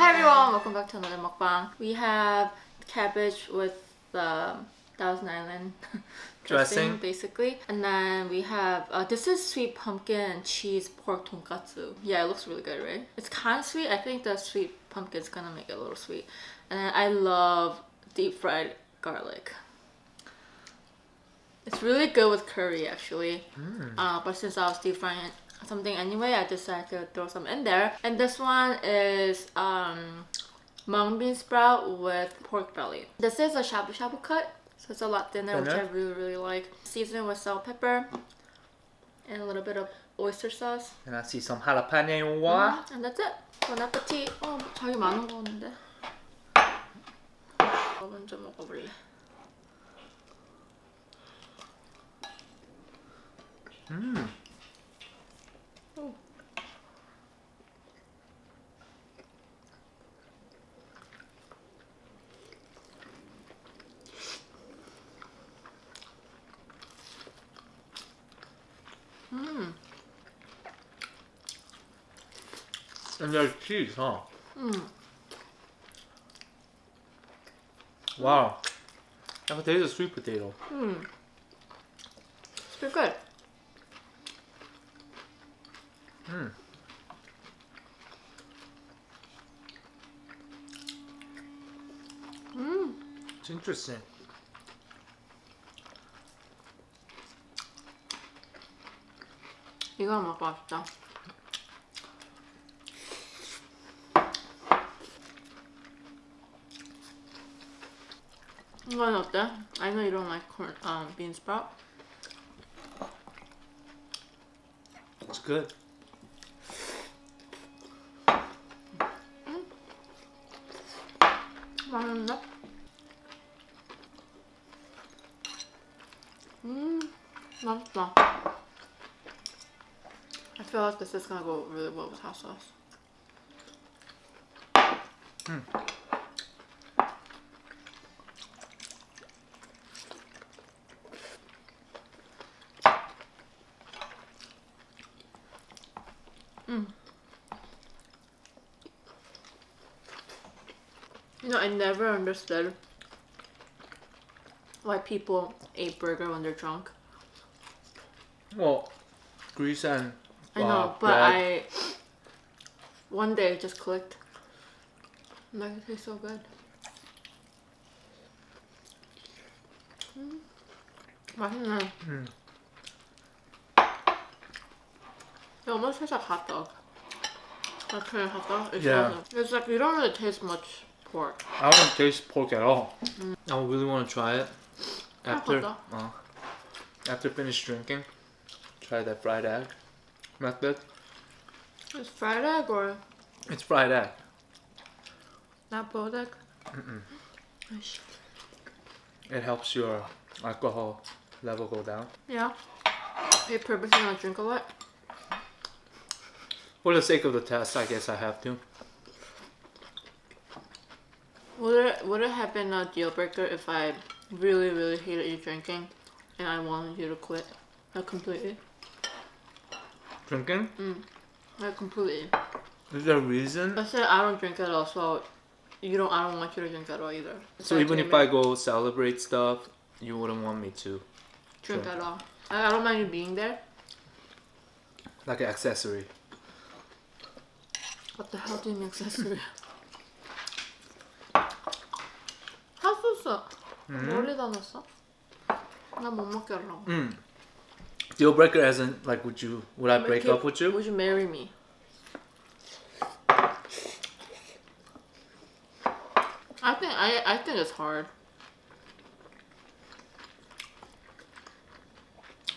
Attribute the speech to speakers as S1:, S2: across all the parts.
S1: Hi everyone, welcome back to another mukbang. We have cabbage with the Thousand Island dressing, basically. And then we have, this is sweet pumpkin and cheese pork tonkatsu. Yeah, it looks really good, right? It's kind of sweet. I think the sweet pumpkin is gonna make it a little sweet. And then I love deep fried garlic. It's really good with curry actually. But since I was deep frying something anyway, I decided to throw some in there. And this one is mung bean sprout with pork belly. This is a shabu shabu cut, so it's a lot thinner, which I really like. Seasoned with salt, pepper, and a little bit of oyster sauce.
S2: And I see some jalapeno.
S1: And that's it. Bon appetit. 자기 많은 거 없는데. 먼저 먹어볼래.
S2: And there's cheese, huh? Wow. I can taste the sweet potato.
S1: It's pretty good.
S2: It's interesting.
S1: 이거 먹고 맛있다. 이건 어때? I know you don't like corn, bean sprout.
S2: It's good.
S1: 맛있는데? 맛있다. I feel like this is gonna go really well with hot sauce. You know, I never understood why people ate burger when they're drunk.
S2: Well, grease and
S1: I know, but one day it just clicked. Like, it tastes so good. 맛있네. It almost tastes like hot dog. Like Korean hot dog. It's like you don't really taste much pork.
S2: I don't taste pork at all. I really want to try it after finish drinking. Try that fried egg method.
S1: It's fried egg or?
S2: It's fried egg.
S1: Not boiled egg?
S2: It helps your alcohol level go down.
S1: Yeah. Are you purposely gonna drink a lot?
S2: For the sake of the test, I guess I have to.
S1: Would it have been a deal breaker if I really hated you drinking and I wanted you to quit? Like completely?
S2: Drinking?
S1: Like completely.
S2: Is there a reason?
S1: I said I don't drink at all, so I don't want you to drink at all either.
S2: So even if I go celebrate stuff, you wouldn't want me to
S1: drink at all? I don't mind you being there.
S2: Like an accessory.
S1: What the hell do you mean accessory? 핫소스 머리다 넣었어? 나 못 먹게 하려고.
S2: Deal breaker as in like would I break up with you?
S1: Would you marry me? I think it's hard.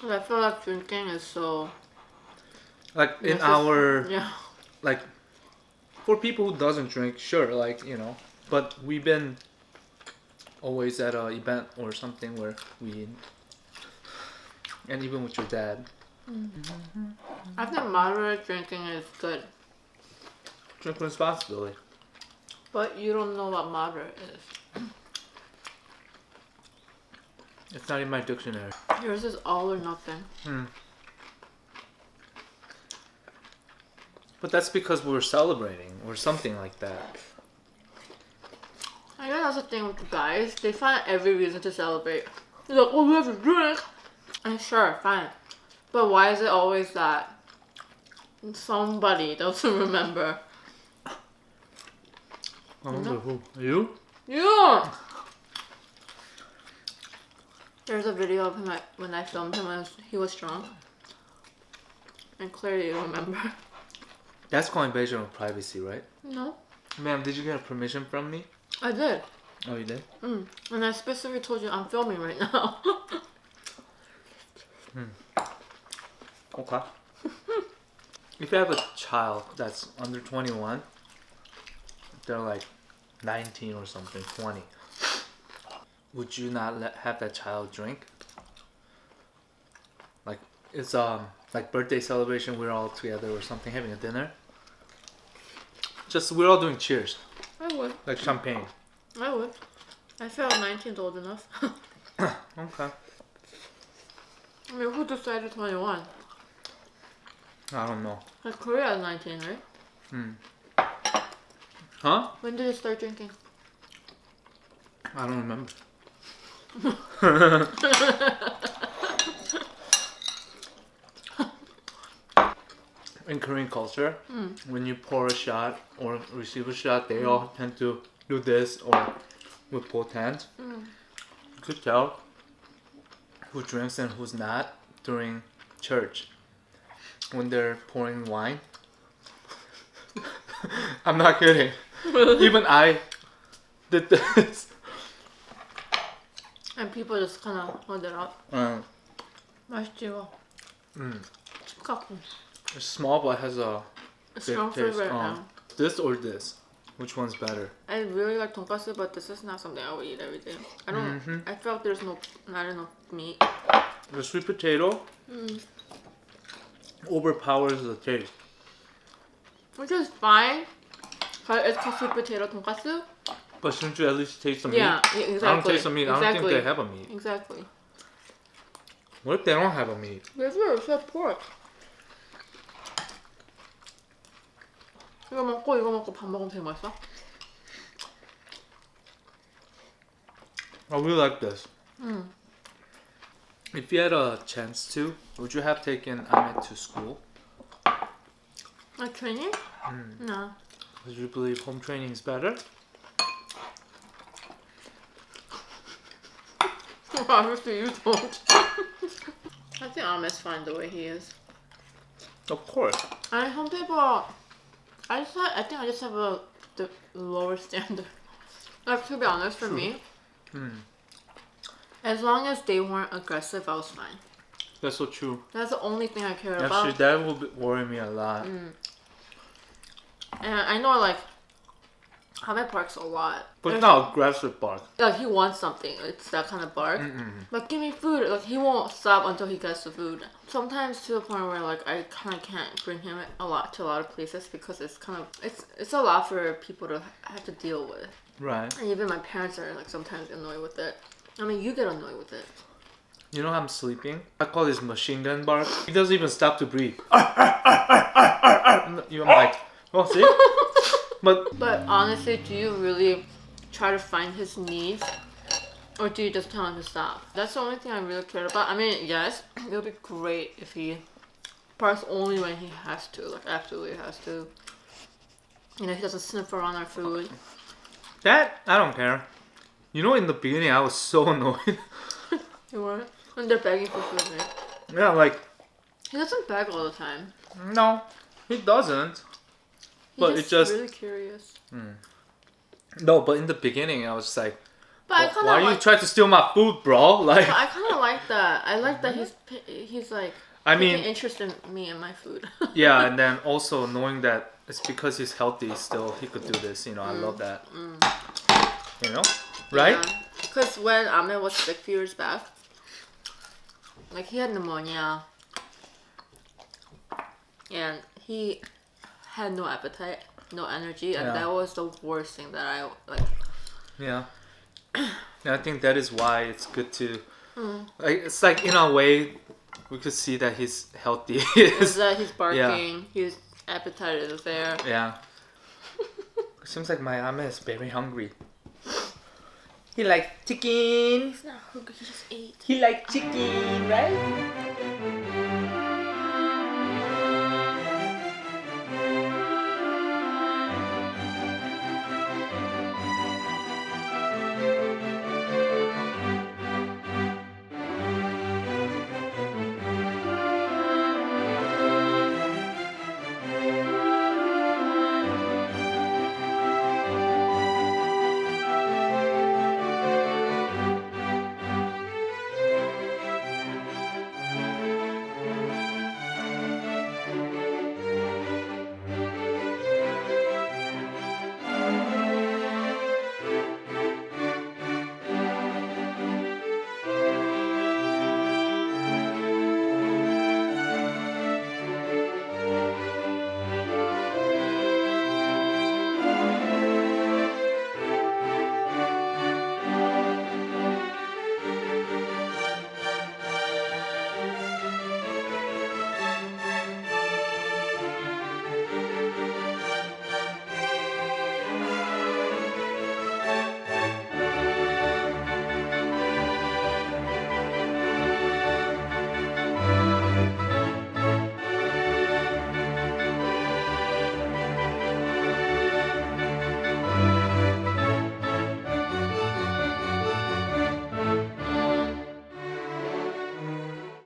S1: Cause I feel like drinking is so
S2: like in our
S1: yeah.
S2: Like for people who doesn't drink, sure, like but we've been always at an event or something where we, and even with your dad.
S1: I think moderate drinking is good.
S2: Drink responsibly.
S1: But you don't know what moderate is.
S2: It's not in my dictionary.
S1: Yours is all or nothing.
S2: But that's because we're celebrating or something like that.
S1: Yeah, that's the thing with the guys. They find every reason to celebrate. They're like, oh, we have a drink. And sure, fine. But why is it always that somebody doesn't remember?
S2: I remember who? You?
S1: Yeah! There's a video of him when I filmed him when he was drunk. And clearly you remember.
S2: That's called invasion of privacy, right?
S1: No.
S2: Ma'am, did you get a permission from me?
S1: I did.
S2: Oh, you did?
S1: And I specifically told you I'm filming right now.
S2: Okay. If you have a child that's under 21, they're like 19 or something, 20. Would you not have that child drink? Like it's like birthday celebration, we're all together or something, having a dinner. Just we're all doing cheers.
S1: I would.
S2: Like champagne.
S1: I would. I felt 19 is old enough.
S2: Okay.
S1: I mean, who decided 21?
S2: I don't know.
S1: Like Korea is 19, right?
S2: Huh?
S1: When did you start drinking?
S2: I don't remember. In Korean culture, when you pour a shot or receive a shot, they all tend to do this or with both hands. You could tell who drinks and who's not during church when they're pouring wine. I'm not kidding. Even I did this.
S1: And people just kind of hold it up. 맛있지요. 칩갖고.
S2: It's small but has a
S1: strong
S2: big taste.
S1: flavor. Yeah.
S2: This or this? Which one's better?
S1: I really like tonkatsu, but this is not something I would eat every day. I don't. I felt there's not enough meat.
S2: The sweet potato overpowers the taste.
S1: Which is fine. Cause it's called sweet potato tonkatsu.
S2: But shouldn't you at least taste the meat?
S1: Yeah, exactly.
S2: I don't taste the meat.
S1: Exactly.
S2: I don't think they have a meat.
S1: Exactly.
S2: What if they don't have a meat?
S1: They do. It's just pork. 이거 먹고 밥 먹으면 되게 맛있어.
S2: I really like this. If you had a chance to, would you have taken Ahmed to school?
S1: Like training? No.
S2: Would you believe home training is better?
S1: Obviously you don't. I think Ahmed's fine the way he is.
S2: Of course.
S1: And some people, I think I just have the lower standard. Like, to be honest, for me, as long as they weren't aggressive, I was fine.
S2: That's so true.
S1: That's the only thing I care about.
S2: Actually, that would worry me a lot.
S1: And I know, like, Ahmed barks a lot.
S2: But it's not aggressive bark.
S1: Like, he wants something. It's that kind of bark. Like, give me food. Like, he won't stop until he gets the food. Sometimes to the point where, like, I kind of can't bring him to a lot of places because it's kind of, it's a lot for people to have to deal with.
S2: Right.
S1: And even my parents are, like, sometimes annoyed with it. I mean, you get annoyed with it.
S2: You know how I'm sleeping? I call this machine gun bark. He doesn't even stop to breathe. You're like, oh, see?
S1: But honestly, do you really try to find his needs? Or do you just tell him to stop? That's the only thing I really care about. I mean, yes, it would be great if he barks only when he has to. Like, absolutely has to. You know, he doesn't sniff around our food.
S2: That, I don't care. You know, in the beginning, I was so annoyed.
S1: You were? When they're begging for food, right?
S2: Yeah, like...
S1: He doesn't beg all the time.
S2: No, he doesn't. But
S1: He's
S2: it's just
S1: really curious.
S2: No, but in the beginning, I was like,
S1: But I kind
S2: why
S1: of
S2: you try to steal my food, bro? Like,
S1: But I kind of like that. I like that he's like taking interest in me and my food.
S2: Yeah, and then also knowing that it's because he's healthy still, he could do this. You know, I love that. You know, right?
S1: Because when Ahmed was sick a few years back, like he had pneumonia, and he had no appetite, no energy, and that was the worst thing that I like.
S2: Yeah. And I think that is why it's good to, like, it's like in a way, we could see that he's healthy.
S1: Is that he's barking, his appetite is there.
S2: Yeah. It seems like my Ahmed is very hungry. He likes chicken.
S1: He's not hungry. He just ate.
S2: He likes chicken, right?